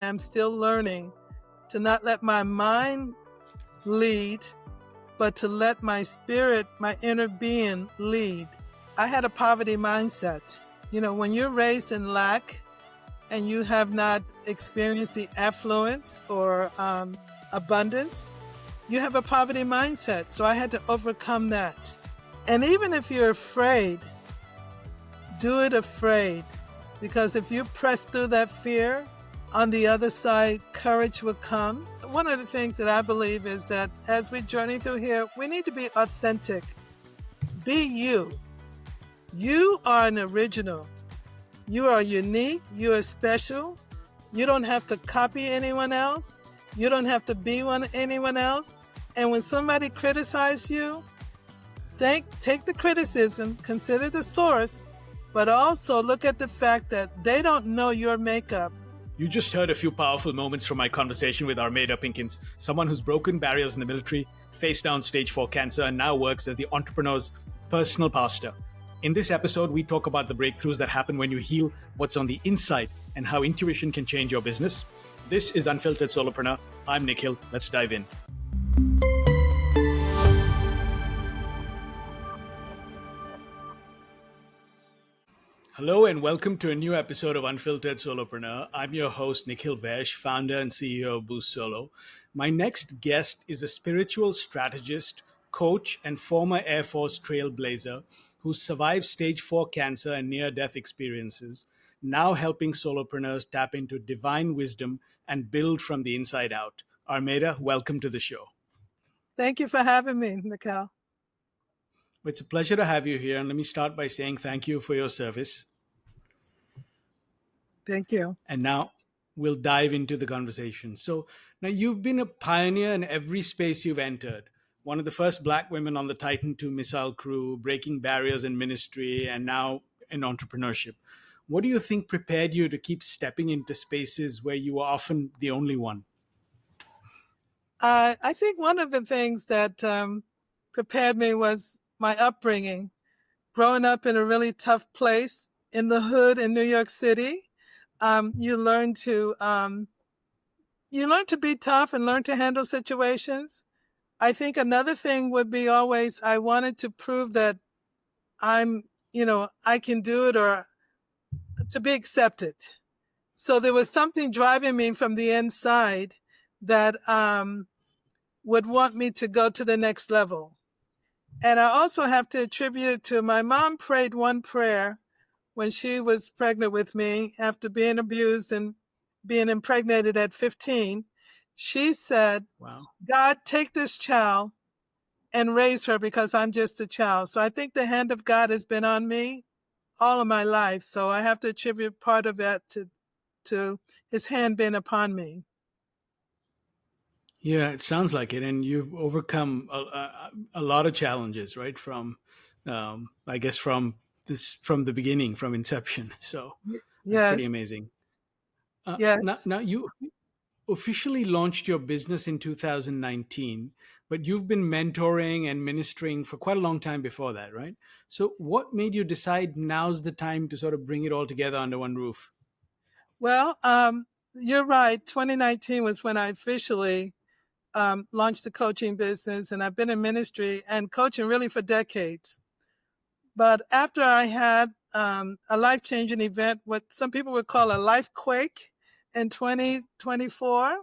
I'm still learning to not let my mind lead, but to let my spirit, my inner being lead. I had a poverty mindset. When you're raised in lack and you have not experienced the affluence or abundance, you have a poverty mindset. So I had to overcome that. And even if you're afraid, do it afraid. Because if you press through that fear, on the other side, courage will come. One of the things that I believe is that as we journey through here, we need to be authentic. Be you. You are an original. You are unique. You are special. You don't have to copy anyone else. You don't have to be anyone else. And when somebody criticizes you, take the criticism, consider the source, but also look at the fact that they don't know your makeup. You just heard a few powerful moments from my conversation with Armada Pinkins, someone who's broken barriers in the military, faced down stage 4 cancer, and now works as the entrepreneur's personal pastor. In this episode, we talk about the breakthroughs that happen when you heal what's on the inside and how intuition can change your business. This is Unfiltered Solopreneur. I'm Nikhil. Let's dive in. Hello and welcome to a new episode of Unfiltered Solopreneur. I'm your host, Nikhil Vaish, founder and CEO of Boost Solo. My next guest is a spiritual strategist, coach, and former Air Force trailblazer who survived stage 4 cancer and near-death experiences, now helping solopreneurs tap into divine wisdom and build from the inside out. Armada, welcome to the show. Thank you for having me, Nikhil. It's a pleasure to have you here. And let me start by saying thank you for your service. Thank you. And now we'll dive into the conversation. So now you've been a pioneer in every space you've entered. One of the first Black women on the Titan II missile crew, breaking barriers in ministry, and now in entrepreneurship. What do you think prepared you to keep stepping into spaces where you were often the only one? I think one of the things that prepared me was my upbringing. Growing up in a really tough place in the hood in New York City, you learn to be tough and learn to handle situations. I think another thing would be always I wanted to prove that I can do it or to be accepted. So there was something driving me from the inside that would want me to go to the next level. And I also have to attribute it to my mom prayed one prayer when she was pregnant with me after being abused and being impregnated at 15. She said, Wow. God, take this child and raise her because I'm just a child. So I think the hand of God has been on me all of my life. So I have to attribute part of that to his hand being upon me. Yeah, it sounds like it. And you've overcome a lot of challenges, right? From the beginning, from inception. So that's pretty amazing. Yes. Now you officially launched your business in 2019, but you've been mentoring and ministering for quite a long time before that, right? So what made you decide now's the time to sort of bring it all together under one roof? Well, you're right. 2019 was when I officially launched the coaching business, and I've been in ministry and coaching really for decades. But after I had a life-changing event, what some people would call a life quake in 2024,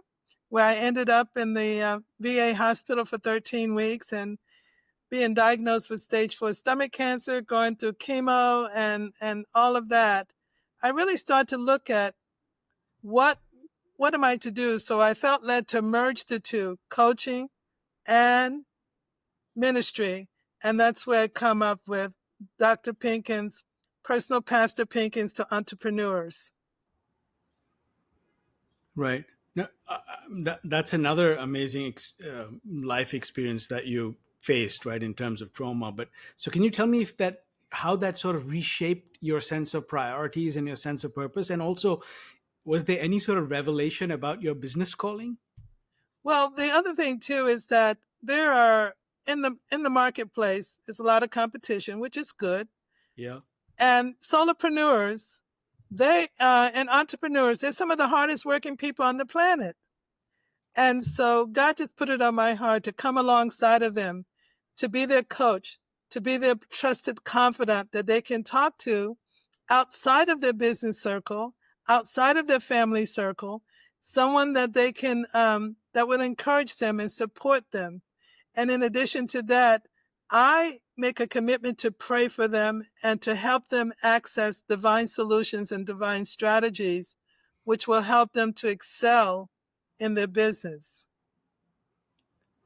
where I ended up in the VA hospital for 13 weeks and being diagnosed with stage 4 stomach cancer, going through chemo and all of that, I really started to look at what am I to do? So I felt led to merge the two, coaching and ministry. And that's where I come up with Dr. Pinkins, Personal Pastor Pinkins to Entrepreneurs. Right. Now, that's another amazing life experience that you faced, right, in terms of trauma. But so can you tell me how that sort of reshaped your sense of priorities and your sense of purpose? And also, was there any sort of revelation about your business calling? Well, the other thing too is that there are in the marketplace, there's a lot of competition, which is good. Yeah. And solopreneurs They and entrepreneurs, they're some of the hardest working people on the planet. And so God just put it on my heart to come alongside of them, to be their coach, to be their trusted confidant that they can talk to outside of their business circle, outside of their family circle, someone that they can, that will encourage them and support them. And in addition to that, I make a commitment to pray for them and to help them access divine solutions and divine strategies, which will help them to excel in their business.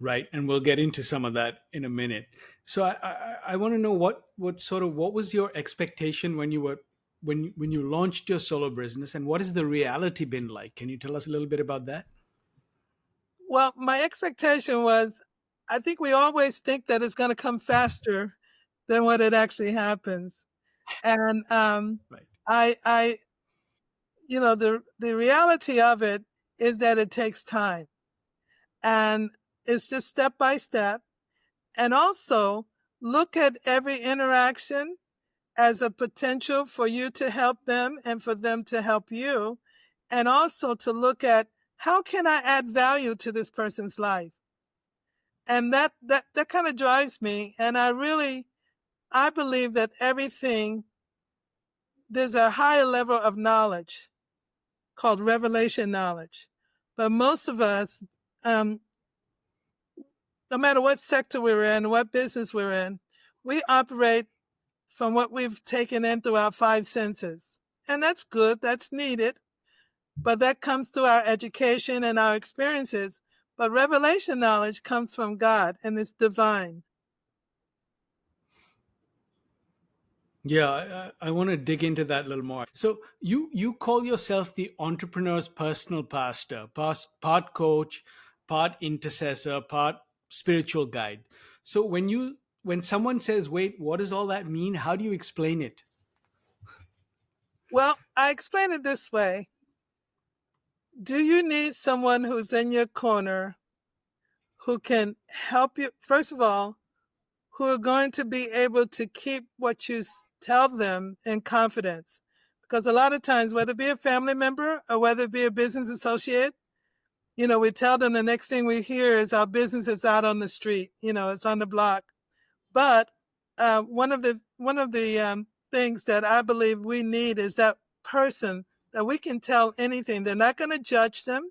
Right, and we'll get into some of that in a minute. So I want to know what was your expectation when you launched your solo business, and what has the reality been like? Can you tell us a little bit about that? Well, my expectation was, I think we always think that it's going to come faster than what it actually happens. And Right. I, the reality of it is that it takes time, and it's just step by step. And also look at every interaction as a potential for you to help them and for them to help you. And also to look at, how can I add value to this person's life? And that kind of drives me. And I believe that there's a higher level of knowledge called revelation knowledge. But most of us, no matter what sector we're in, what business we're in, we operate from what we've taken in through our five senses. And that's good, that's needed, but that comes through our education and our experiences. But revelation knowledge comes from God and it's divine. Yeah, I want to dig into that a little more. So you call yourself the entrepreneur's personal pastor, part coach, part intercessor, part spiritual guide. So when someone says, "Wait, what does all that mean?" How do you explain it? Well, I explain it this way. Do you need someone who's in your corner who can help you? First of all, who are going to be able to keep what you tell them in confidence. Because a lot of times, whether it be a family member or whether it be a business associate, we tell them the next thing we hear is our business is out on the street, it's on the block. But one of the things that I believe we need is that person that we can tell anything. They're not going to judge them.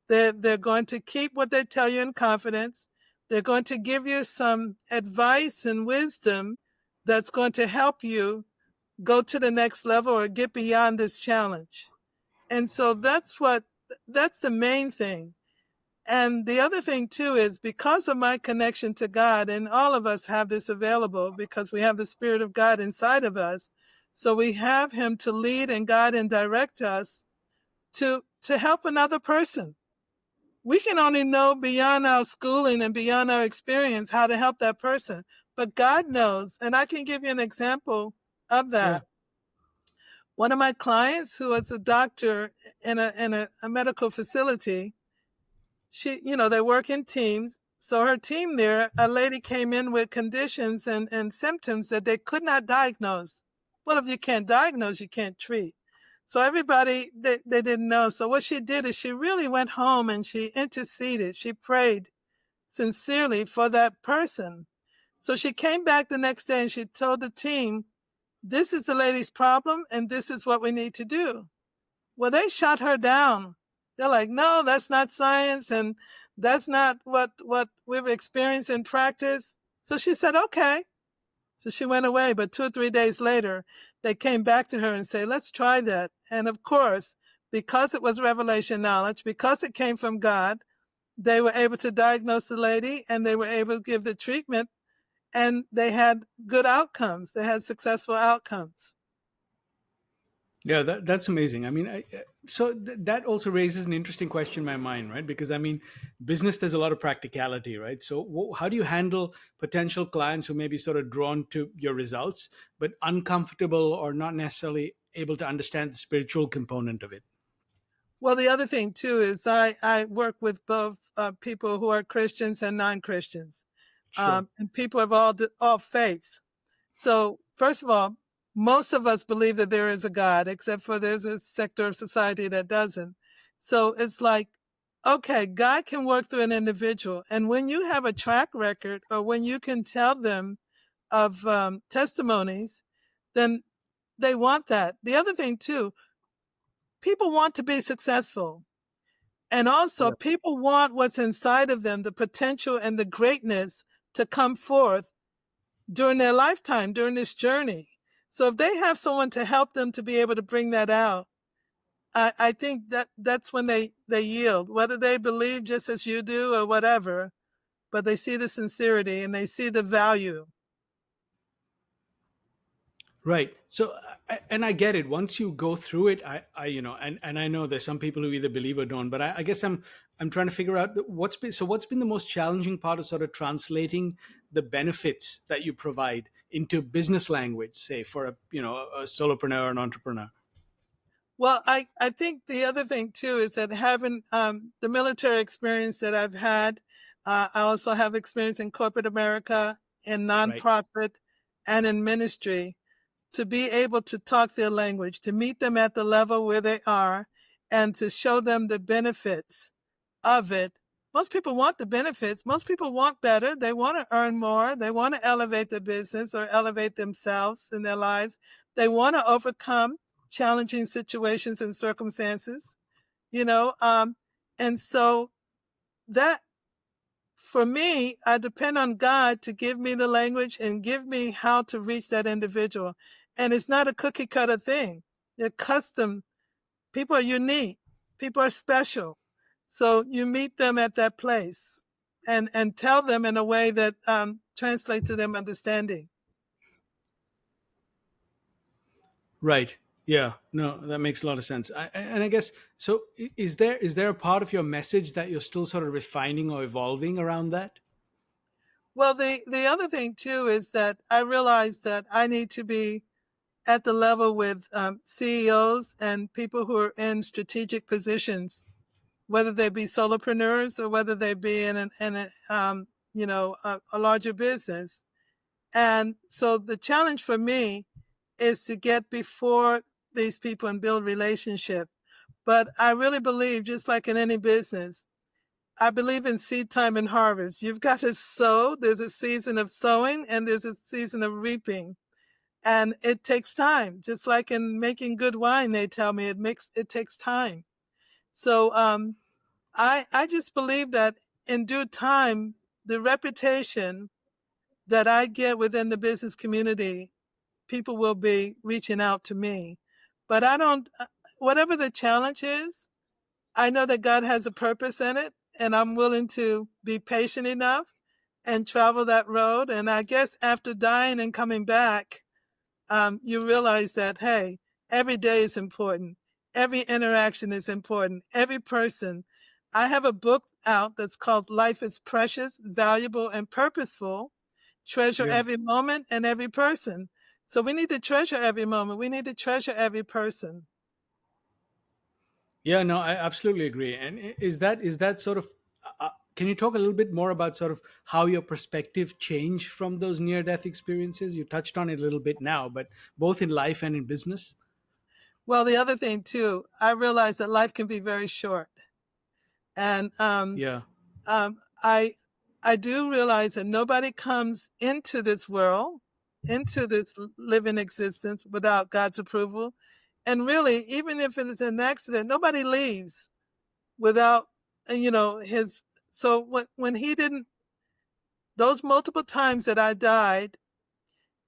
They're going to keep what they tell you in confidence. They're going to give you some advice and wisdom that's going to help you go to the next level or get beyond this challenge. And so that's the main thing. And the other thing too is, because of my connection to God, and all of us have this available because we have the Spirit of God inside of us. So we have Him to lead and guide and direct us to help another person. We can only know beyond our schooling and beyond our experience how to help that person. But God knows. And I can give you an example of Yeah. that. One of my clients, who was a doctor in a medical facility, they work in teams. So her team there, a lady came in with conditions and symptoms that they could not diagnose. Well, if you can't diagnose, you can't treat. So everybody, they didn't know. So what she did is she really went home and she interceded. She prayed sincerely for that person. So she came back the next day and she told the team, this is the lady's problem and this is what we need to do. Well, they shut her down. They're like, no, that's not science and that's not what we've experienced in practice. So she said, okay. So she went away, but 2 or 3 days later, they came back to her and said, let's try that. And of course, because it was revelation knowledge, because it came from God, they were able to diagnose the lady and they were able to give the treatment, and they had good outcomes. They had successful outcomes. Yeah, that's amazing. I mean, that also raises an interesting question in my mind, right? Because I mean, business, there's a lot of practicality, right? So how do you handle potential clients who may be sort of drawn to your results, but uncomfortable or not necessarily able to understand the spiritual component of it? Well, the other thing too is I work with both people who are Christians and non-Christians, Sure. and people of all faiths. So first of all, most of us believe that there is a God, except for there's a sector of society that doesn't. So it's like, okay, God can work through an individual. And when you have a track record, or when you can tell them of testimonies, then they want that. The other thing too, people want to be successful. And also Yeah. people want what's inside of them, the potential and the greatness to come forth during their lifetime, during this journey. So if they have someone to help them to be able to bring that out, I think that that's when they yield, whether they believe just as you do or whatever, but they see the sincerity and they see the value. Right. So, and I get it. Once you go through it, and I know there's some people who either believe or don't. But I guess I'm trying to figure out what's been the most challenging part of sort of translating the benefits that you provide into business language, say for a solopreneur, an entrepreneur. Well, I think the other thing too is that having the military experience that I've had, I also have experience in corporate America, in Right. nonprofit, and in ministry, to be able to talk their language, to meet them at the level where they are, and to show them the benefits of it. Most people want the benefits. Most people want better. They want to earn more. They want to elevate the business or elevate themselves in their lives. They want to overcome challenging situations and circumstances, you know. And so that, for me, I depend on God to give me the language and give me how to reach that individual. And it's not a cookie cutter thing. They're custom. People are unique. People are special. So you meet them at that place and tell them in a way that translates to them understanding. Right. Yeah. No, that makes a lot of sense. And I guess so. Is there a part of your message that you're still sort of refining or evolving around that? Well, the other thing too is that I realize that I need to be at the level with CEOs and people who are in strategic positions, whether they be solopreneurs or whether they be in a larger business. And so the challenge for me is to get before these people and build relationship. But I really believe, just like in any business, I believe in seed time and harvest. You've got to sow. There's a season of sowing and there's a season of reaping. And it takes time. Just like in making good wine, they tell me it takes time. So I just believe that in due time, the reputation that I get within the business community, people will be reaching out to me. But I don't, whatever the challenge is, I know that God has a purpose in it, and I'm willing to be patient enough and travel that road. And I guess after dying and coming back, you realize that, hey, every day is important. Every interaction is important. Every person. I have a book out that's called Life is Precious, Valuable, and Purposeful. Treasure Yeah. every moment and every person. So we need to treasure every moment. We need to treasure every person. Yeah, no, I absolutely agree. And is that sort of can you talk a little bit more about sort of how your perspective changed from those near death experiences? You touched on it a little bit now, but both in life and in business. Well, the other thing too, I realize that life can be very short. And Yeah. um, I I do realize that nobody comes into this world, into this living existence without God's approval. And really, even if it's an accident, nobody leaves without, his. So when he didn't, those multiple times that I died,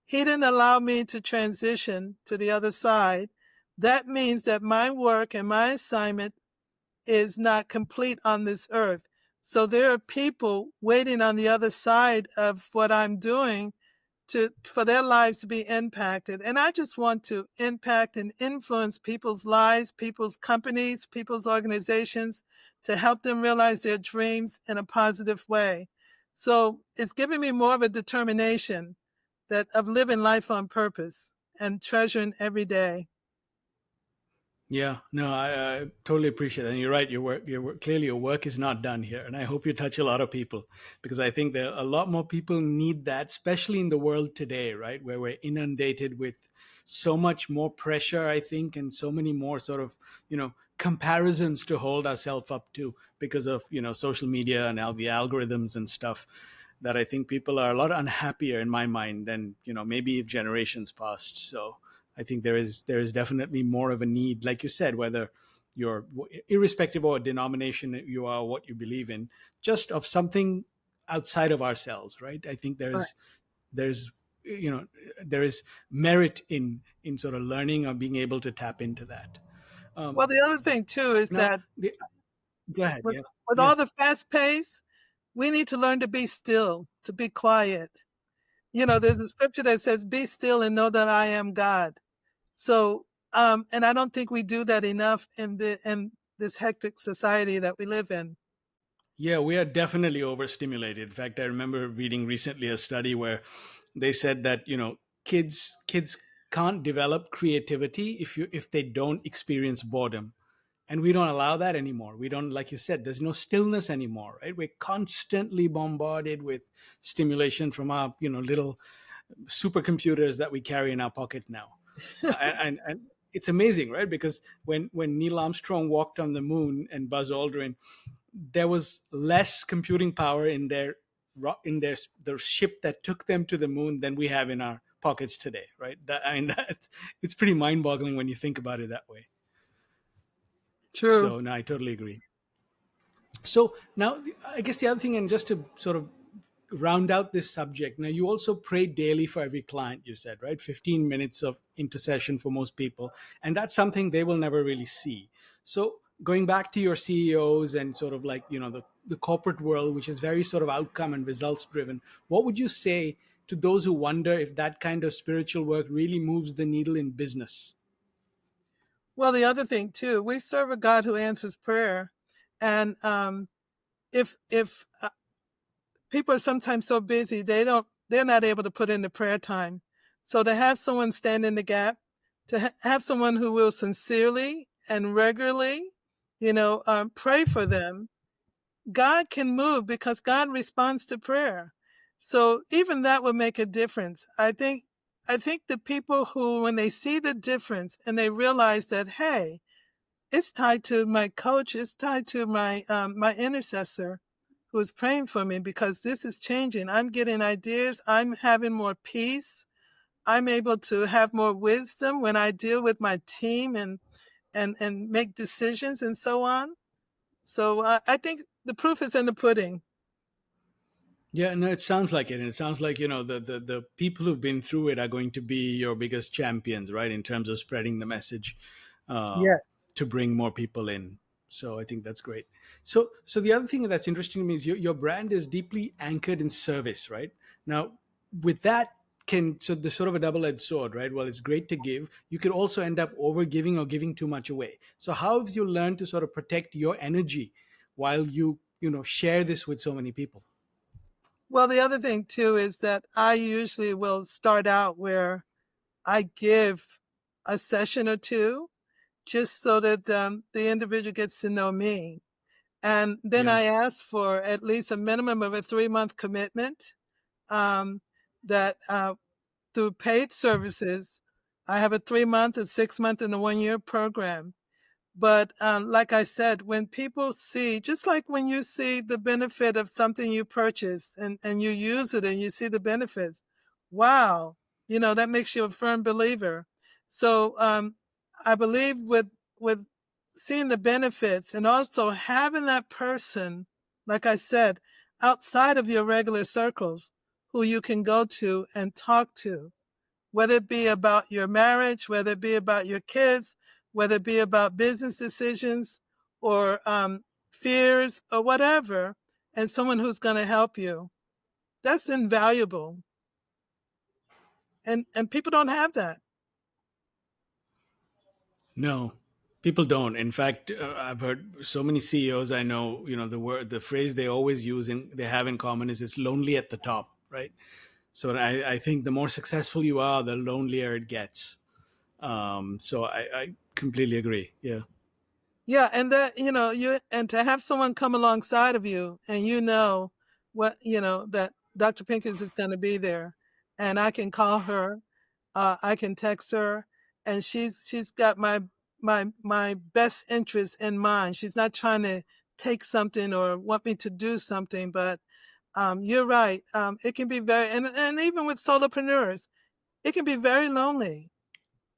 he didn't allow me to transition to the other side. That means that my work and my assignment is not complete on this earth. So there are people waiting on the other side of what I'm doing for their lives to be impacted. And I just want to impact and influence people's lives, people's companies, people's organizations, to help them realize their dreams in a positive way. So it's giving me more of a determination that of living life on purpose and treasuring every day. Yeah, no, I totally appreciate that. And you're right. Clearly your work is not done here, and I hope you touch a lot of people because I think there are a lot more people need that, especially in the world today, right, where we're inundated with so much more pressure, I think, and so many more sort of, comparisons to hold ourselves up to because of, social media and all the algorithms and stuff, that I think people are a lot unhappier in my mind than, maybe if generations past. So I think there is definitely more of a need, like you said, whether you're irrespective of what denomination you are, what you believe in, just of something outside of ourselves, right? I think Right. there's you know there is merit in sort of learning or being able to tap into that. Well, um, the other thing too is now that go ahead. with, Yeah. with Yeah. all the fast pace, we need to learn to be still, to be quiet. There's a scripture that says, "Be still and know that I am God." So, and I don't think we do that enough in this hectic society that we live in. Yeah, we are definitely overstimulated. In fact, I remember reading recently a study where they said that, kids can't develop creativity if they don't experience boredom. And we don't allow that anymore. We don't, like you said, there's no stillness anymore, right? We're constantly bombarded with stimulation from our, little supercomputers that we carry in our pocket now. And it's amazing, right? Because when Neil Armstrong walked on the moon and Buzz Aldrin, there was less computing power in the ship that took them to the moon than we have in our pockets today, right? It's pretty mind-boggling when you think about it that way. True. So no, I totally agree. So now, I guess the other thing, and just to sort of round out this subject, now you also pray daily for every client, you said, right? 15 minutes of intercession for most people. And that's something they will never really see. So going back to your CEOs and sort of like, the corporate world, which is very sort of outcome and results driven, what would you say to those who wonder if that kind of spiritual work really moves the needle in business? Well, the other thing too, we serve a God who answers prayer, and if people are sometimes so busy they're not able to put in the prayer time. So to have someone stand in the gap, to have someone who will sincerely and regularly, pray for them, God can move because God responds to prayer. So even that would make a difference. I think the people who, when they see the difference and they realize that, hey, it's tied to my coach, it's tied to my intercessor who is praying for me, because this is changing. I'm getting ideas. I'm having more peace. I'm able to have more wisdom when I deal with my team and make decisions and so on. So I think the proof is in the pudding. Yeah, no, it sounds like it. And it sounds like, the people who've been through it are going to be your biggest champions, right? In terms of spreading the message, Yeah. to bring more people in. So I think that's great. So the other thing that's interesting to me is your brand is deeply anchored in service, right? Now, with that, so the sort of a double-edged sword, right? Well, it's great to give. You could also end up over giving or giving too much away. So how have you learned to sort of protect your energy while share this with so many people? Well, the other thing too is that I usually will start out where I give a session or two just so that the individual gets to know me. And then Yeah. I ask for at least a minimum of a 3-month commitment, um, that through paid services, I have a 3-month, a 6-month, and a 1-year program. But like I said, when people see, just like when you see the benefit of something you purchase and you use it and you see the benefits, wow, that makes you a firm believer. So I believe with seeing the benefits and also having that person, like I said, outside of your regular circles who you can go to and talk to, whether it be about your marriage, whether it be about your kids, whether it be about business decisions or fears or whatever, and someone who's going to help you. That's invaluable. And people don't have that. No, people don't. In fact, I've heard so many CEOs I know, the phrase they always use and they have in common is it's lonely at the top, right? So I think the more successful you are, the lonelier it gets. So I completely agree. Yeah. Yeah, and that and to have someone come alongside of you and what that Dr. Pinkins is going to be there, and I can call her, I can text her, and she's got my best interest in mind. She's not trying to take something or want me to do something, but you're right. It can be very, and even with solopreneurs, it can be very lonely.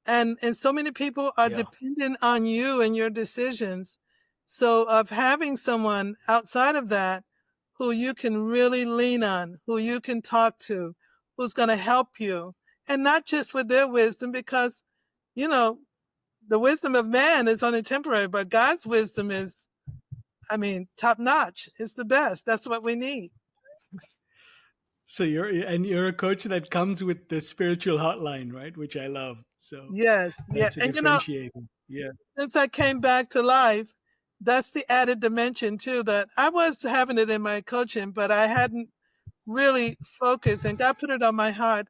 And so many people are Yeah. dependent on you and your decisions. So of having someone outside of that who you can really lean on, who you can talk to, who's going to help you, and not just with their wisdom, because, you know, the wisdom of man is only temporary, but God's wisdom is, I mean, top notch. It's the best. That's what we need. So you're a coach that comes with the spiritual hotline, right? Which I love. So Yes. Yeah. that's a And, differentiator. Yeah. since I came back to life, that's the added dimension too, that I was having it in my coaching, but I hadn't really focused, and God put it on my heart.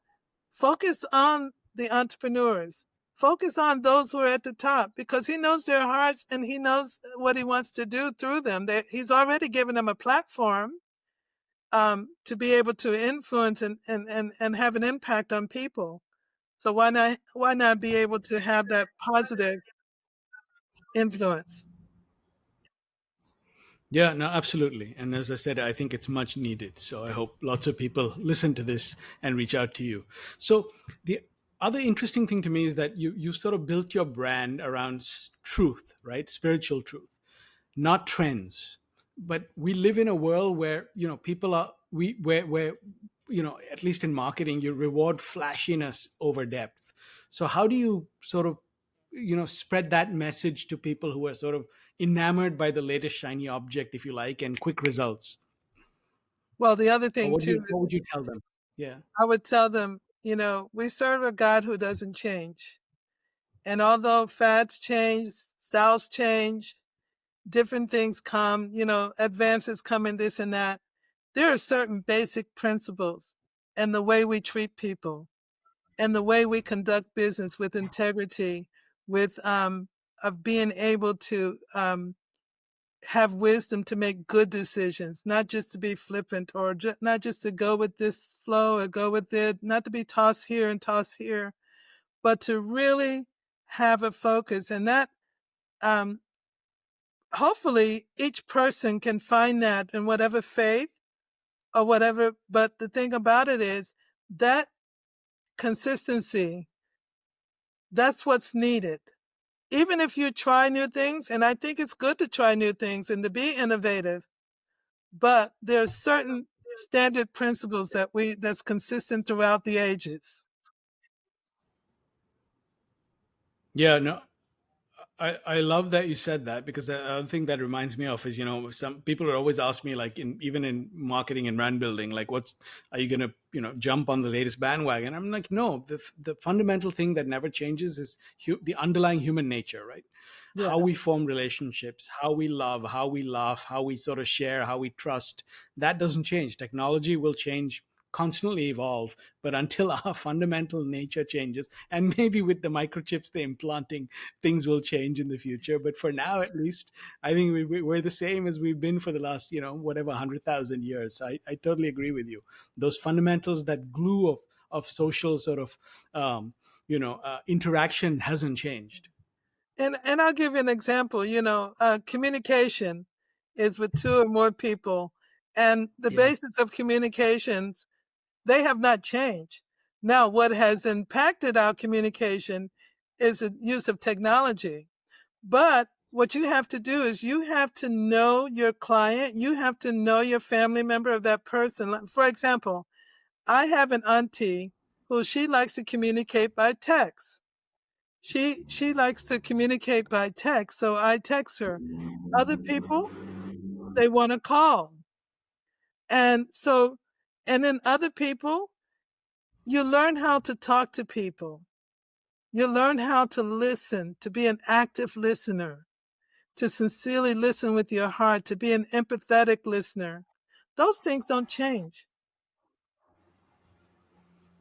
Focus on the entrepreneurs. Focus on those who are at the top, because he knows their hearts and he knows what he wants to do through them. He's already given them a platform to be able to influence and have an impact on people. So why not be able to have that positive influence? Yeah, no, absolutely. And as I said, I think it's much needed. So I hope lots of people listen to this and reach out to you. So the other interesting thing to me is that you sort of built your brand around truth, right? Spiritual truth, not trends. But we live in a world where, people are we where at least in marketing, you reward flashiness over depth. So how do you sort of spread that message to people who are sort of enamored by the latest shiny object, if you like, and quick results? Well, the other Or thing too, what would you tell them? Yeah. I would tell them, we serve a God who doesn't change. And although fads change, styles change, different things come, advances come in this and that, there are certain basic principles in the way we treat people and the way we conduct business with integrity, with of being able to have wisdom to make good decisions, not just to be flippant or not just to go with this flow or go with it, not to be tossed here and tossed here, but to really have a focus. And that, um, hopefully, each person can find that in whatever faith or whatever. But the thing about it is that consistency, that's what's needed. Even if you try new things, and I think it's good to try new things and to be innovative, but there are certain standard principles that's consistent throughout the ages. Yeah, no, I love that you said that, because the other thing that reminds me of is, some people are always ask me, like, even in marketing and brand building, like, are you going to, jump on the latest bandwagon? I'm like, no, the fundamental thing that never changes is the underlying human nature, right? Yeah. How we form relationships, how we love, how we laugh, how we sort of share, how we trust. That doesn't change. Technology will change, constantly evolve, but until our fundamental nature changes, and maybe with the microchips they're implanting, things will change in the future. But for now, at least, I think we're the same as we've been for the last, whatever, 100,000 years. I totally agree with you. Those fundamentals, that glue of social sort of interaction hasn't changed. And I'll give you an example. Communication is with two or more people, and the Yeah. basics of communications, they have not changed. Now, what has impacted our communication is the use of technology. But what you have to do is you have to know your client. You have to know your family member of that person. For example, I have an auntie who she likes to communicate by text. She likes to communicate by text, so I text her. Other people, they want to call. And so, and then other people, you learn how to talk to people. You learn how to listen, to be an active listener, to sincerely listen with your heart, to be an empathetic listener. Those things don't change.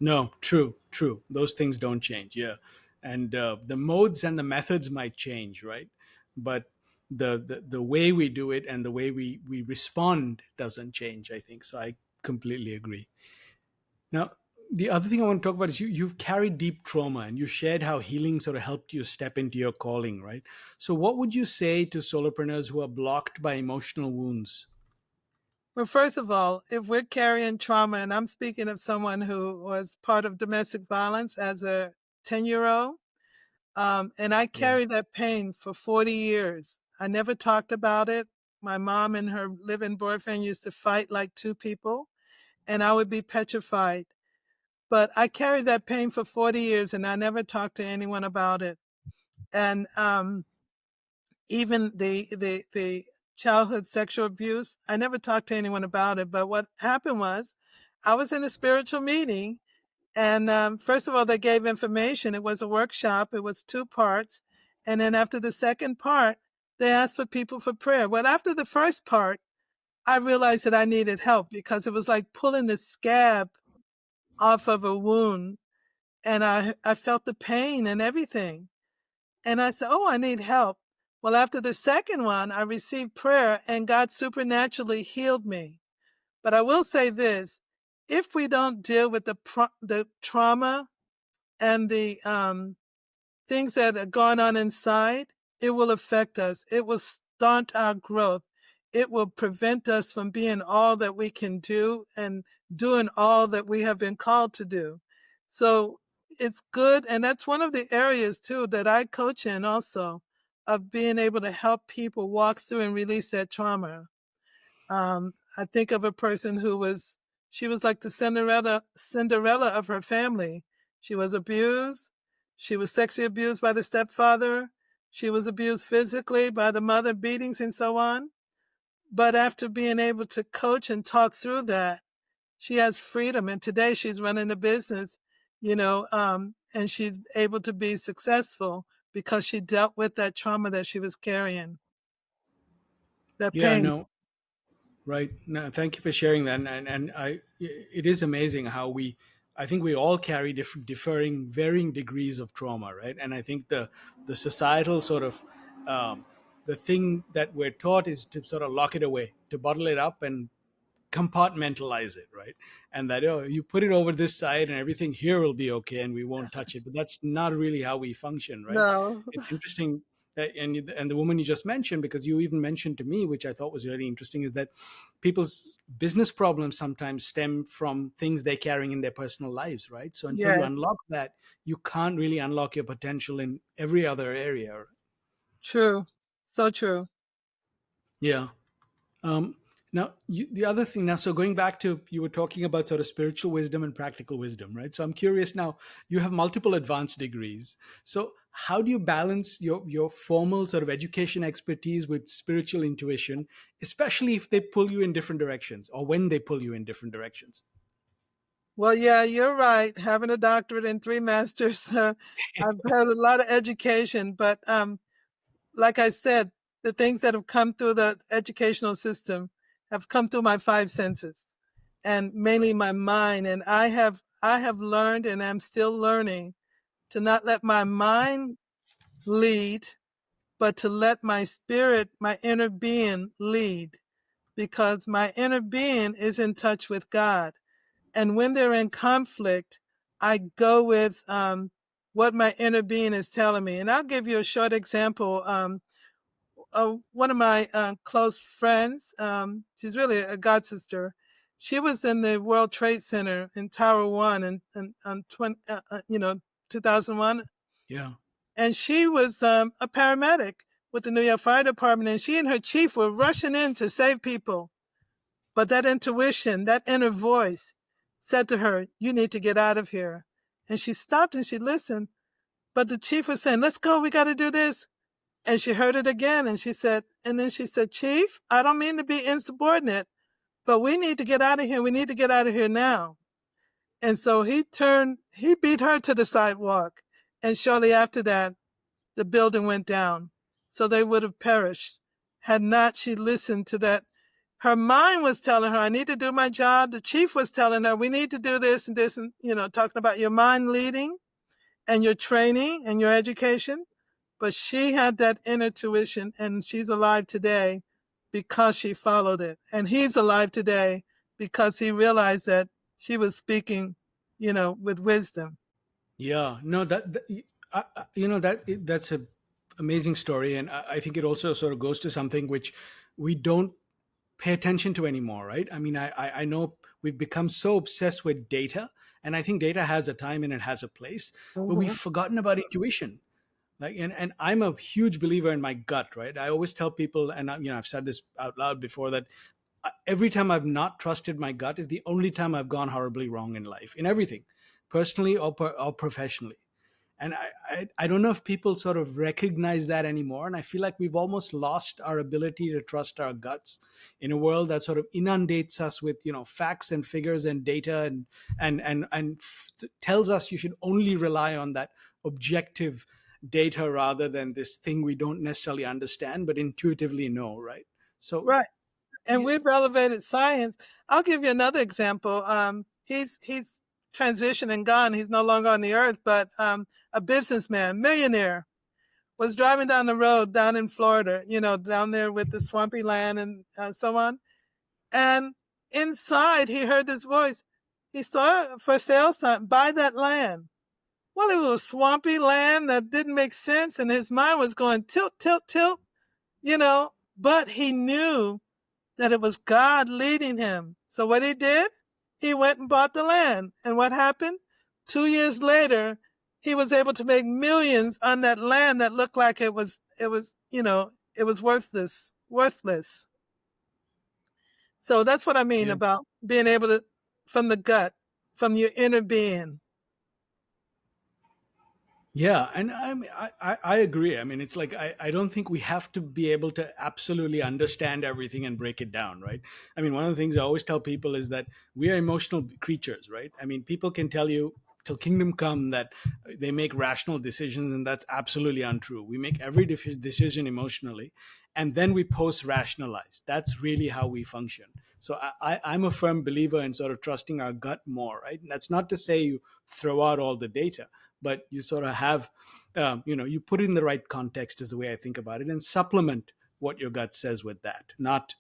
No, true, true. Those things don't change. Yeah, and the modes and the methods might change, right? But the way we do it and the way we respond doesn't change, I think. So I completely agree. Now, The other thing I want to talk about is you've carried deep trauma, and you shared how healing sort of helped you step into your calling, right? So what would you say to solopreneurs who are blocked by emotional wounds? Well, first of all, if we're carrying trauma, and I'm speaking of someone who was part of domestic violence as a 10-year-old, and I Yeah. carried that pain for 40 years. I never talked about it. My mom and her living boyfriend used to fight like two people, and I would be petrified. But I carried that pain for 40 years, and I never talked to anyone about it. And even the childhood sexual abuse, I never talked to anyone about it. But what happened was, I was in a spiritual meeting, and first of all, they gave information. It was a workshop. It was 2 parts, and then after the second part, they asked for people for prayer. Well, after the first part, I realized that I needed help because it was like pulling the scab off of a wound, and I felt the pain and everything. And I said, "Oh, I need help." Well, after the second one, I received prayer and God supernaturally healed me. But I will say this, if we don't deal with the trauma and the things that are going on inside, it will affect us. It will stunt our growth. It will prevent us from being all that we can do and doing all that we have been called to do. So it's good. And that's one of the areas too that I coach in also, of being able to help people walk through and release that trauma. I think of a person she was like the Cinderella of her family. She was abused. She was sexually abused by the stepfather. She was abused physically by the mother, beatings and so on. But after being able to coach and talk through that, she has freedom. And today she's running a business, and she's able to be successful because she dealt with that trauma that she was carrying, that Yeah, pain. no, right. No, thank you for sharing that. And it is amazing how I think we all carry differing, varying degrees of trauma, right? And I think the societal sort of, the thing that we're taught is to sort of lock it away, to bottle it up and compartmentalize it, right? And that, oh, you put it over this side and everything here will be okay and we won't touch it. But that's not really how we function, right? No, It's interesting that, and the woman you just mentioned, because you even mentioned to me, which I thought was really interesting, is that people's business problems sometimes stem from things they're carrying in their personal lives, right? So until you yes, unlock that, you can't really unlock your potential in every other area. true. So true. Yeah. Um, Now, the other thing now, so going back to, you were talking about sort of spiritual wisdom and practical wisdom, right? So I'm curious now, you have multiple advanced degrees. So how do you balance your formal sort of education expertise with spiritual intuition, especially if they pull you in different directions or when they pull you in different directions? Well, yeah, you're right. Having a doctorate and 3 masters, I've had a lot of education, but like I said, the things that have come through the educational system have come through my 5 senses, and mainly my mind. And I have learned, and I'm still learning, to not let my mind lead, but to let my spirit, my inner being lead, because my inner being is in touch with God. And when they're in conflict, I go with what my inner being is telling me. And I'll give you a short example. One of my close friends, she's really a god sister. She was in the World Trade Center in Tower One in 2001, Yeah. and she was a paramedic with the New York Fire Department, and she and her chief were rushing in to save people. But that intuition, that inner voice said to her, "You need to get out of here." And she stopped and she listened. But the chief was saying, "Let's go. We got to do this." And she heard it again. And then she said, "Chief, I don't mean to be insubordinate, but we need to get out of here. We need to get out of here now." And so he beat her to the sidewalk. And shortly after that, the building went down. So they would have perished had not she listened to that. Her mind was telling her, "I need to do my job." The chief was telling her, "We need to do this and this," and, talking about your mind leading and your training and your education. But she had that inner tuition, and she's alive today because she followed it. And he's alive today because he realized that she was speaking with wisdom. Yeah, no, that's a amazing story, and I think it also sort of goes to something which we don't pay attention to anymore, right? I mean, I know we've become so obsessed with data, and I think data has a time and it has a place, but we've Mhm. forgotten about intuition. Like, and I'm a huge believer in my gut, right? I always tell people, and I've said this out loud before, that every time I've not trusted my gut is the only time I've gone horribly wrong in life, in everything, personally or professionally. And I don't know if people sort of recognize that anymore. And I feel like we've almost lost our ability to trust our guts in a world that sort of inundates us with, facts and figures and data, and tells us you should only rely on that objective data rather than this thing we don't necessarily understand but intuitively know, right? So Right. And y- we've elevated science. I'll give you another example. He's transitioned and gone. He's no longer on the earth, but a businessman, millionaire, was driving down the road down in Florida, down there with the swampy land and so on. And inside, he heard this voice. He saw for sale sign, buy that land. Well, it was swampy land that didn't make sense, and his mind was going tilt, tilt, tilt, but he knew that it was God leading him. So what he did, he went and bought the land. And what happened? 2 years later, he was able to make millions on that land that looked like it was worthless. So that's what I mean yeah. about being able to, from the gut, from your inner being. Yeah, and I agree. I mean, it's like I don't think we have to be able to absolutely understand everything and break it down, right? I mean, one of the things I always tell people is that we are emotional creatures, right? I mean, people can tell you till kingdom come that they make rational decisions, and that's absolutely untrue. We make every decision emotionally, and then we post rationalize. That's really how we function. So I'm a firm believer in sort of trusting our gut more, right? And that's not to say you throw out all the data, but you sort of have, you put it in the right context is the way I think about it, and supplement what your gut says with that, not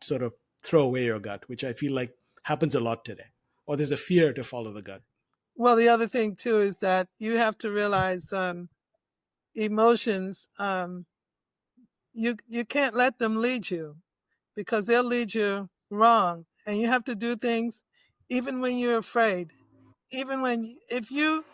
sort of throw away your gut, which I feel like happens a lot today, or there's a fear to follow the gut. Well, the other thing too is that you have to realize emotions. You can't let them lead you, because they'll lead you wrong. And you have to do things even when you're afraid. Even when, if you,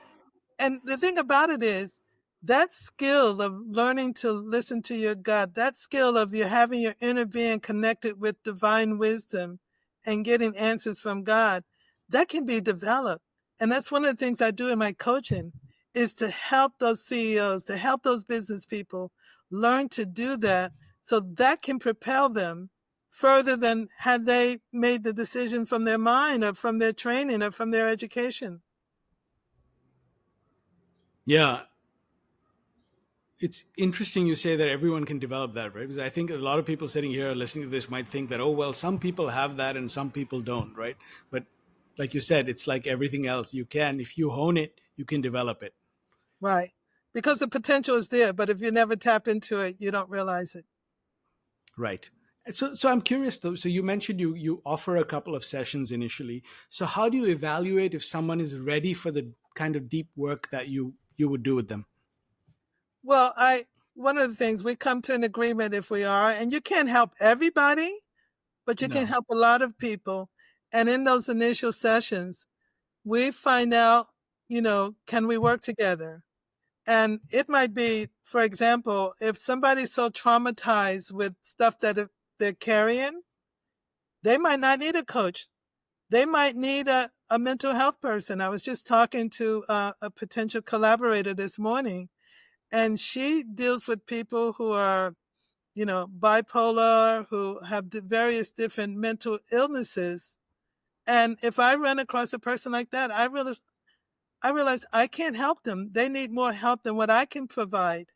and the thing about it is that skill of learning to listen to your gut, that skill of you having your inner being connected with divine wisdom and getting answers from God, that can be developed. And that's one of the things I do in my coaching is to help those CEOs, to help those business people learn to do that so that can propel them further than had they made the decision from their mind or from their training or from their education. Yeah, it's interesting you say that everyone can develop that, right? Because I think a lot of people sitting here listening to this might think that, oh well, some people have that and some people don't, right? But like you said, it's like everything else. You can, if you hone it, you can develop it. Right. Because the potential is there, but if you never tap into it, you don't realize it. Right. So I'm curious though. So you mentioned you offer a couple of sessions initially. So how do you evaluate if someone is ready for the kind of deep work that you would do with them? Well, one of the things we come to an agreement if we are, and you can't help everybody, but you can No. help a lot of people. And in those initial sessions, we find out, can we work together? And it might be, for example, if somebody's so traumatized with stuff that they're carrying, they might not need a coach. They might need a mental health person. I was just talking to a potential collaborator this morning, and she deals with people who are, bipolar, who have the various different mental illnesses. And if I run across a person like that, I realize I can't help them. They need more help than what I can provide.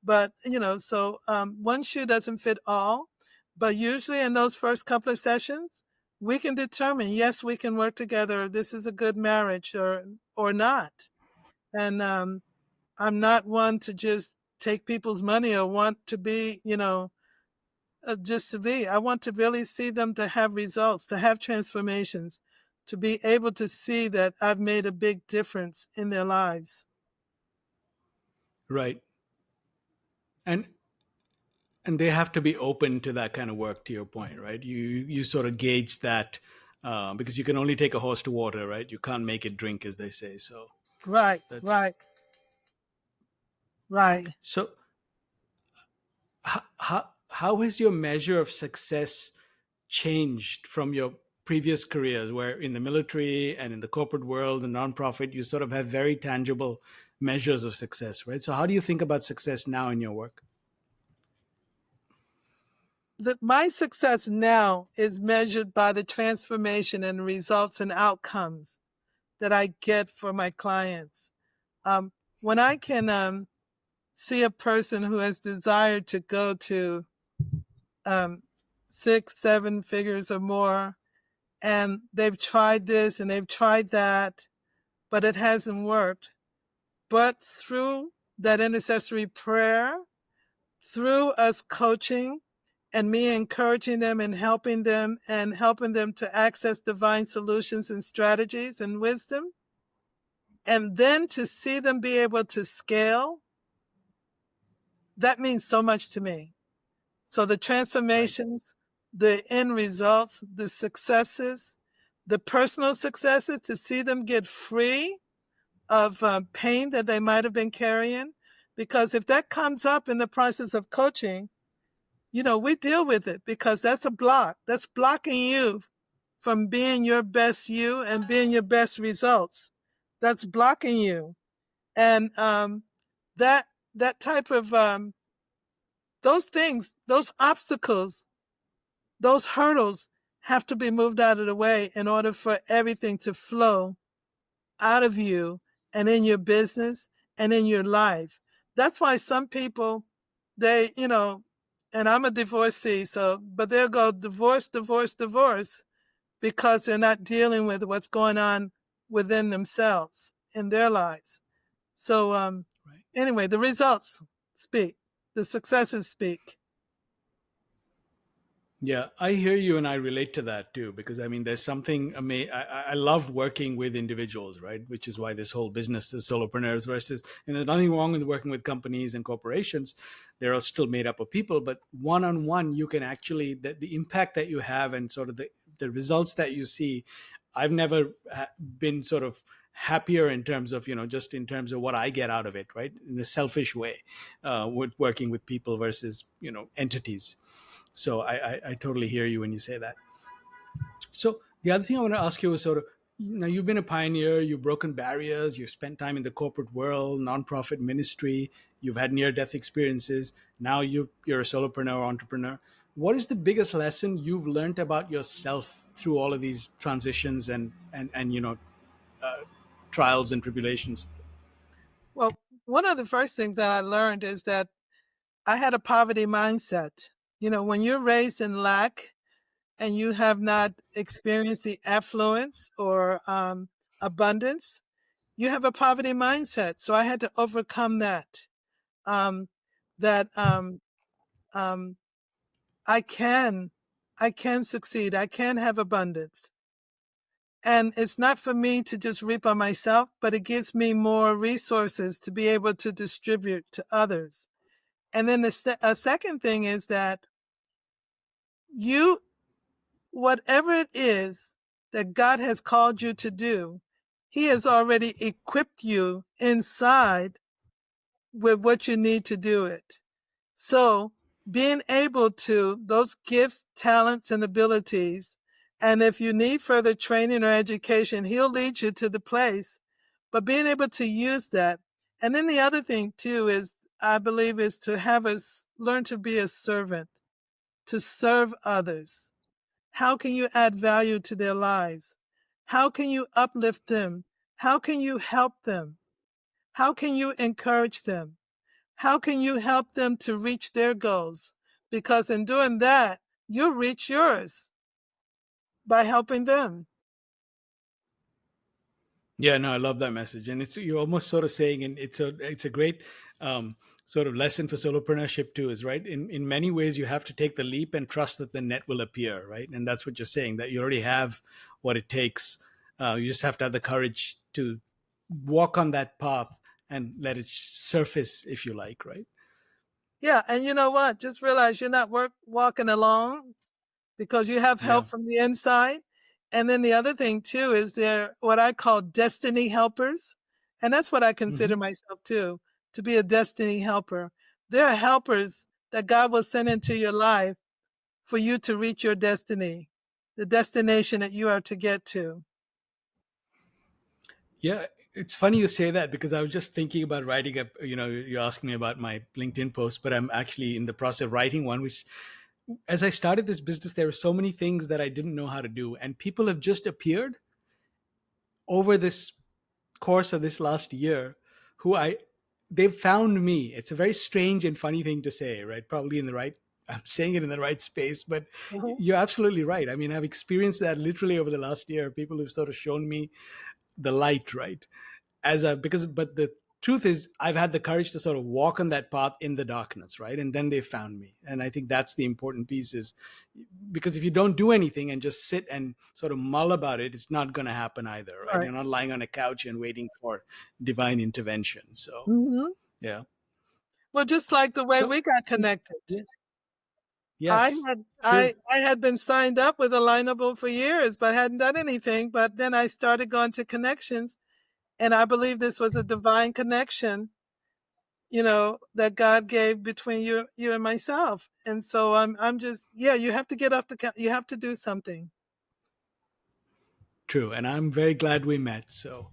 But, so one shoe doesn't fit all. But usually in those first couple of sessions, we can determine, yes, we can work together. This is a good marriage or not. And I'm not one to just take people's money or want to be, just to be. I want to really see them to have results, to have transformations, to be able to see that I've made a big difference in their lives. Right. And they have to be open to that kind of work, to your point, right? You sort of gauge that, because you can only take a horse to water, right? You can't make it drink, as they say. So Right, that's right, right. so. How has your measure of success changed from your previous careers, where in the military and in the corporate world, the nonprofit, you sort of have very tangible measures of success, right? So how do you think about success now in your work? My success now is measured by the transformation and results and outcomes that I get for my clients. When I can see a person who has desired to go to um, 6, 7 figures or more, and they've tried this and they've tried that, but it hasn't worked. But through that intercessory prayer, through us coaching and me encouraging them and helping them to access divine solutions and strategies and wisdom, and then to see them be able to scale, that means so much to me. So the Right. transformations, the end results, the successes, the personal successes, to see them get free of pain that they might have been carrying. Because if that comes up in the process of coaching, we deal with it, because that's a block. That's blocking you from being your best you and being your best results. That's blocking you. And that that type of those things, those obstacles, those hurdles have to be moved out of the way in order for everything to flow out of you and in your business and in your life. That's why some people, and I'm a divorcee, but they'll go divorce, divorce, divorce, because they're not dealing with what's going on within themselves in their lives. So, Right. anyway, the results speak, the successes speak. Yeah, I hear you, and I relate to that too. Because I mean, there's something I love working with individuals, right? Which is why this whole business of solopreneurs versus, and there's nothing wrong with working with companies and corporations. They're still made up of people, but one on one, you can actually the impact that you have and sort of the results that you see. I've never been sort of happier in terms of, just in terms of what I get out of it, right? In a selfish way, with working with people versus entities. So I totally hear you when you say that. So the other thing I want to ask you is sort of, now you've been a pioneer, you've broken barriers, you've spent time in the corporate world, nonprofit ministry, you've had near-death experiences. Now you're a solopreneur, entrepreneur. What is the biggest lesson you've learned about yourself through all of these transitions and trials and tribulations? Well, one of the first things that I learned is that I had a poverty mindset. When you're raised in lack and you have not experienced the affluence or abundance, you have a poverty mindset. So I had to overcome that. Um, that um, I can, I can succeed. I can have abundance, and it's not for me to just reap on myself, but it gives me more resources to be able to distribute to others. And then a second thing is that you, whatever it is that God has called you to do, He has already equipped you inside with what you need to do it. So being able to, those gifts, talents, and abilities, and if you need further training or education, He'll lead you to the place, but being able to use that. And then the other thing too is, I believe, is to learn to be a servant, to serve others. How can you add value to their lives? How can you uplift them? How can you help them? How can you encourage them? How can you help them to reach their goals? Because in doing that, you'll reach yours by helping them. Yeah, no, I love that message, and it's you're almost sort of saying, and it's a great sort of lesson for solopreneurship too. Is right in many ways you have to take the leap and trust that the net will appear, right? And that's what you're saying, that you already have what it takes, You just have to have the courage to walk on that path and let it surface, if you like, right? Yeah, and you know what? Just realize you're not walking alone because you have Yeah. help from the inside. And then the other thing too is they're what I call destiny helpers. And that's what I consider Hmm. myself too, to be a destiny helper. There are helpers that God will send into your life for you to reach your destiny, the destination that you are to get to. Yeah, it's funny you say that because I was just thinking about writing up. You asked me about my LinkedIn post, but I'm actually in the process of writing one. Which, as I started this business, there were so many things that I didn't know how to do, and people have just appeared over this course of this last year who they've found me. It's a very strange and funny thing to say, right? Probably in the right, I'm saying it in the right space, but Mhm. you're absolutely right. I mean, I've experienced that literally over the last year. People who've sort of shown me the light, right? But the truth is, I've had the courage to sort of walk on that path in the darkness, right? And then they found me. And I think that's the important piece, is because if you don't do anything and just sit and sort of mull about it, it's not going to happen either, right? Right. You're not lying on a couch and waiting for divine intervention. So, Hmm. yeah. Well, just like the way So, we got connected. yeah. I Yes, had true. I had been signed up with Alignable for years, but hadn't done anything. But then I started going to connections, and I believe this was a divine connection, that God gave between you and myself. And so I'm just, yeah, you have to get off you have to do something. True. And I'm very glad we met. So,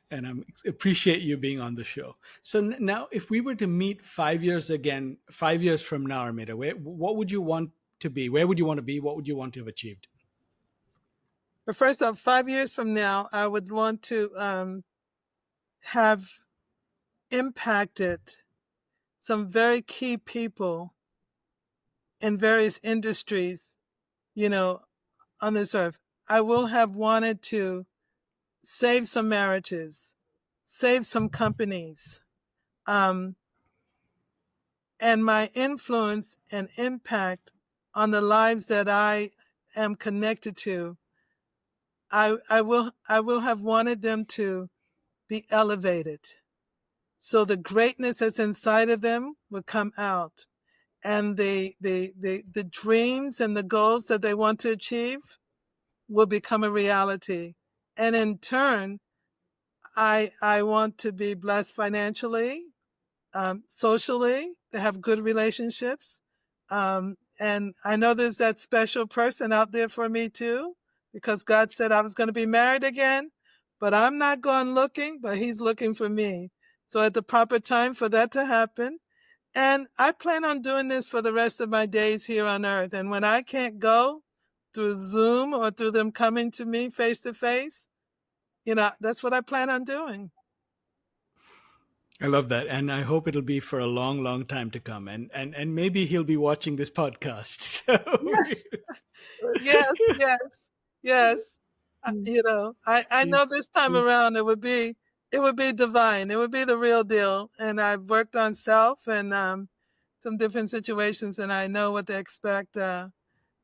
and I appreciate you being on the show. So now, if we were to meet 5 years again, 5 years from now, Armida, what would you want to be? Where would you want to be? What would you want to have achieved? But first off, 5 years from now, I would want to have impacted some very key people in various industries, you know, on this earth. I will have wanted to save some marriages, save some companies, um, and my influence and impact on the lives that I am connected to. I will have wanted them to be elevated, so the greatness that's inside of them would come out, and the dreams and the goals that they want to achieve will become a reality. And in turn, I want to be blessed financially, socially, to have good relationships. And I know there's that special person out there for me too, because God said I was going to be married again, but I'm not going looking, but He's looking for me. So at the proper time for that to happen. And I plan on doing this for the rest of my days here on earth. And when I can't go through Zoom or through them coming to me face to face, that's what I plan on doing. I love that. And I hope it'll be for a long, long time to come. And maybe he'll be watching this podcast. Yes, yes, yes. I So, know this time around it would be divine. It would be the real deal. And I've worked on self and some different situations, and I know what to expect. And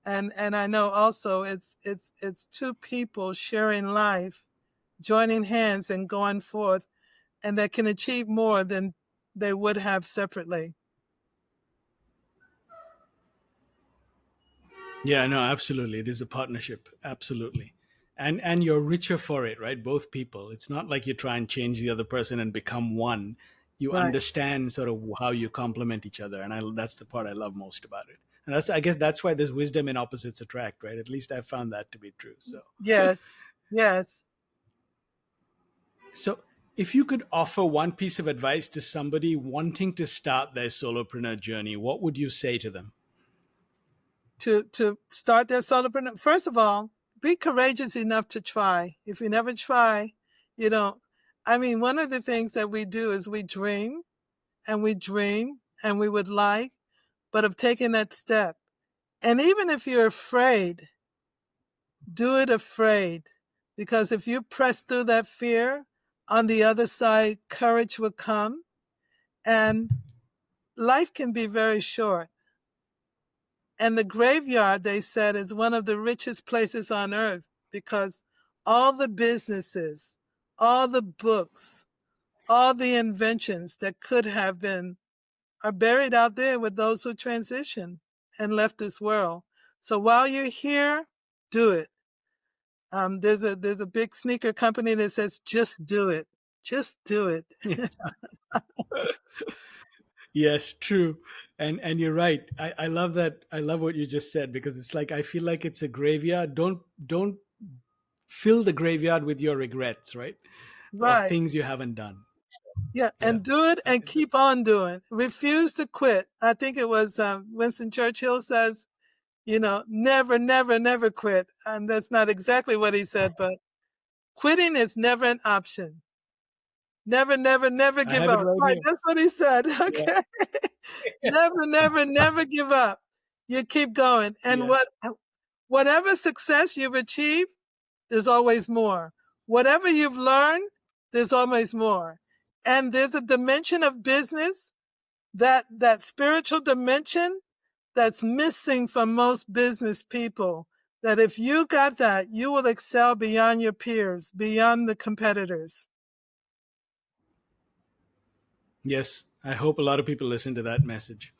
I know also it's two people sharing life, joining hands and going forth, and that can achieve more than they would have separately. yeah, no, absolutely. It is a partnership. Absolutely. And you're richer for it, right? Both people. It's not like you try and change the other person and become one. You Right. understand sort of how you complement each other. And that's the part I love most about it. And I guess that's why there's wisdom in opposites attract, right? At least I've found that to be true. Yes, yes. So if you could offer one piece of advice to somebody wanting to start their solopreneur journey, what would you say to them? To start their solopreneur, first of all, be courageous enough to try. If you never try, you don't. I mean, one of the things that we do is we dream and we dream and we would like, but of taking that step. And even if you're afraid, do it afraid. Because if you press through that fear, on the other side, courage will come. And life can be very short. And the graveyard, they said, is one of the richest places on earth because all the businesses, all the books, all the inventions that could have been are buried out there with those who transitioned and left this world. So while you're here, do it. There's a big sneaker company that says, just do it. Just do it. Yes, true. And you're right. I love that. I love what you just said, because it's like I feel like it's a graveyard. Don't fill the graveyard with your regrets, right? Of Right. things you haven't done. Yeah. Yeah. And do it and keep on doing. Refuse to quit. I think it was Winston Churchill says, never, never, never quit. And that's not exactly what he said, but quitting is never an option. Never, never, never I give have it up. right Right. here. That's what he said. Yeah. Okay. Never, never, never give up. You keep going. And Yes. whatever success you've achieved, there's always more. Whatever you've learned, there's always more. And there's a dimension of business, that spiritual dimension that's missing from most business people. That if you got that, you will excel beyond your peers, beyond the competitors. Yes. I hope a lot of people listen to that message.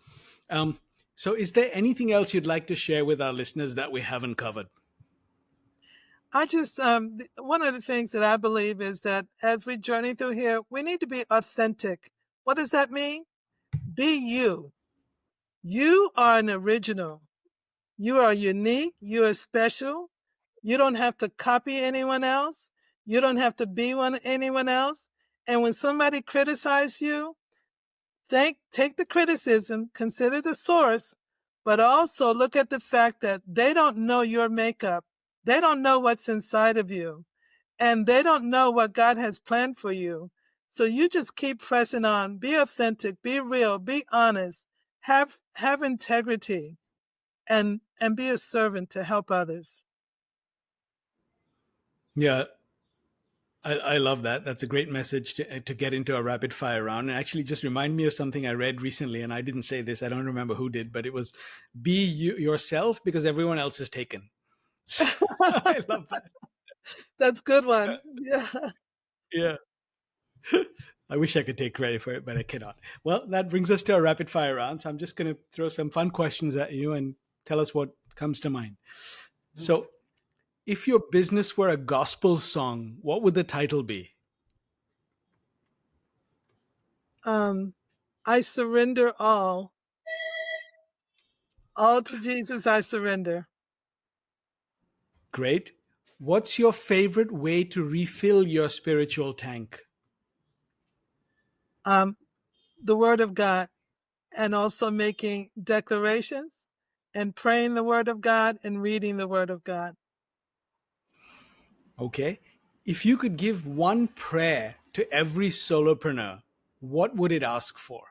Um, so, is there anything else you'd like to share with our listeners that we haven't covered? I just, one of the things that I believe is that as we journey through here, we need to be authentic. What does that mean? Be you. You are an original. You are unique. You are special. You don't have to copy anyone else. You don't have to be anyone else. And when somebody criticizes you, take the criticism, consider the source, but also look at the fact that they don't know your makeup. They don't know what's inside of you, and they don't know what God has planned for you. So you just keep pressing on, be authentic, be real, be honest, have integrity, and be a servant to help others. Yeah, I love that. That's a great message to get into a rapid fire round. And actually, just remind me of something I read recently. And I didn't say this, I don't remember who did, but it was be yourself because everyone else is taken. I love that. That's a good one. Yeah. Yeah. I wish I could take credit for it, but I cannot. Well, that brings us to a rapid fire round. So I'm just going to throw some fun questions at you and tell us what comes to mind. So, if your business were a gospel song, what would the title be? Um, I surrender all. All to Jesus I surrender. Great. What's your favorite way to refill your spiritual tank? Um, the word of God, and also making declarations and praying the word of God and reading the word of God. Okay. If you could give one prayer to every solopreneur, what would it ask for?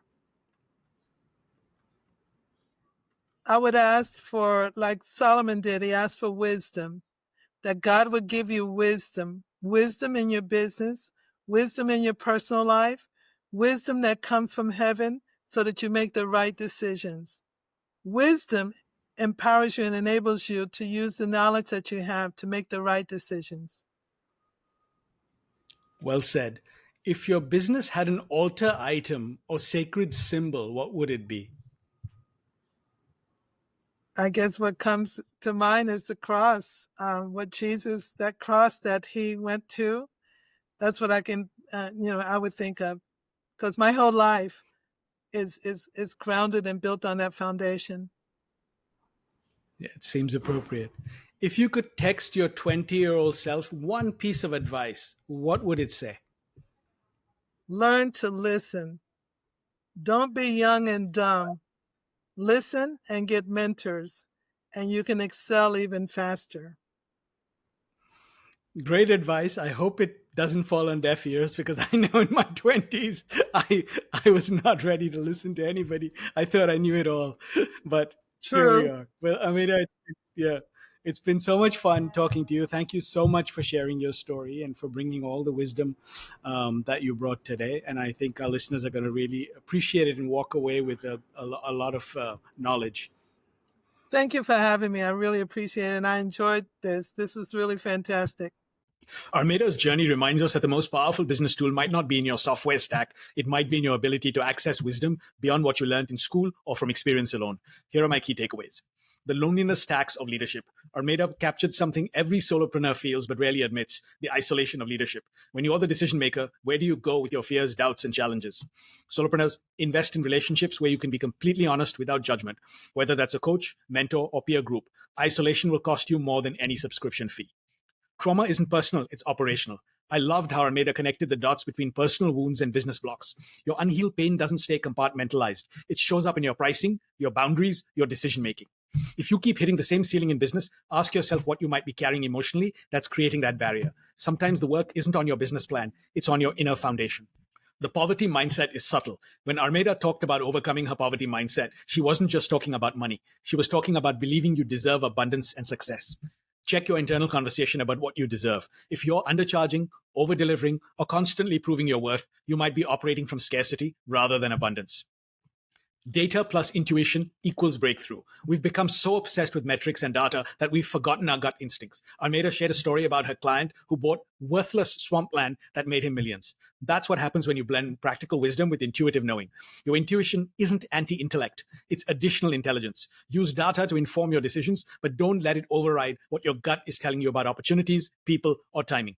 I would ask for, like Solomon did, he asked for wisdom, that God would give you wisdom, wisdom in your business, wisdom in your personal life, wisdom that comes from heaven so that you make the right decisions. Wisdom empowers you and enables you to use the knowledge that you have to make the right decisions. Well said. If your business had an altar item or sacred symbol, what would it be? I guess what comes to mind is the cross. What Jesus, that cross that he went to, that's what I can, I would think of, because my whole life is grounded and built on that foundation. Yeah, it seems appropriate. If you could text your 20-year-old self one piece of advice, what would it say? Learn to listen. Don't be young and dumb. Listen and get mentors, and you can excel even faster. Great advice. I hope it doesn't fall on deaf ears, because I know in my 20s I was not ready to listen to anybody. I thought I knew it all. But here we True. are. Well, Amira, yeah, it's been so much fun talking to you. Thank you so much for sharing your story and for bringing all the wisdom that you brought today. And I think our listeners are going to really appreciate it and walk away with a lot of knowledge. Thank you for having me. I really appreciate it, and I enjoyed this. This was really fantastic. Armada's journey reminds us that the most powerful business tool might not be in your software stack. It might be in your ability to access wisdom beyond what you learned in school or from experience alone. Here are my key takeaways. The loneliness tax of leadership. Armada captured something every solopreneur feels but rarely admits: the isolation of leadership. When you're the decision maker, where do you go with your fears, doubts, and challenges? Solopreneurs, invest in relationships where you can be completely honest without judgment, whether that's a coach, mentor, or peer group. Isolation will cost you more than any subscription fee. Trauma isn't personal, it's operational. I loved how Armada connected the dots between personal wounds and business blocks. Your unhealed pain doesn't stay compartmentalized. It shows up in your pricing, your boundaries, your decision making. If you keep hitting the same ceiling in business, ask yourself what you might be carrying emotionally that's creating that barrier. Sometimes the work isn't on your business plan, it's on your inner foundation. The poverty mindset is subtle. When Armada talked about overcoming her poverty mindset, she wasn't just talking about money. She was talking about believing you deserve abundance and success. Check your internal conversation about what you deserve. If you're undercharging, over-delivering, or constantly proving your worth, you might be operating from scarcity rather than abundance. Data plus intuition equals breakthrough. We've become so obsessed with metrics and data that we've forgotten our gut instincts. Armada shared a story about her client who bought worthless swampland that made him millions. That's what happens when you blend practical wisdom with intuitive knowing. Your intuition isn't anti-intellect, it's additional intelligence. Use data to inform your decisions, but don't let it override what your gut is telling you about opportunities, people, or timing.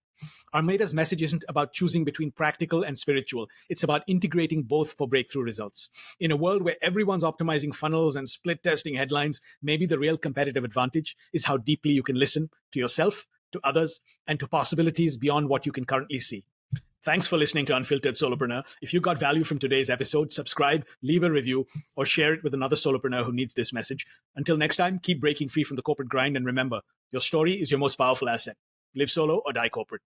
Armada's message isn't about choosing between practical and spiritual. It's about integrating both for breakthrough results. In a world where everyone's optimizing funnels and split testing headlines, maybe the real competitive advantage is how deeply you can listen to yourself, to others, and to possibilities beyond what you can currently see. Thanks for listening to Unfiltered Solopreneur. If you got value from today's episode, subscribe, leave a review, or share it with another solopreneur who needs this message. Until next time, keep breaking free from the corporate grind, and remember, your story is your most powerful asset. Live solo or die corporate.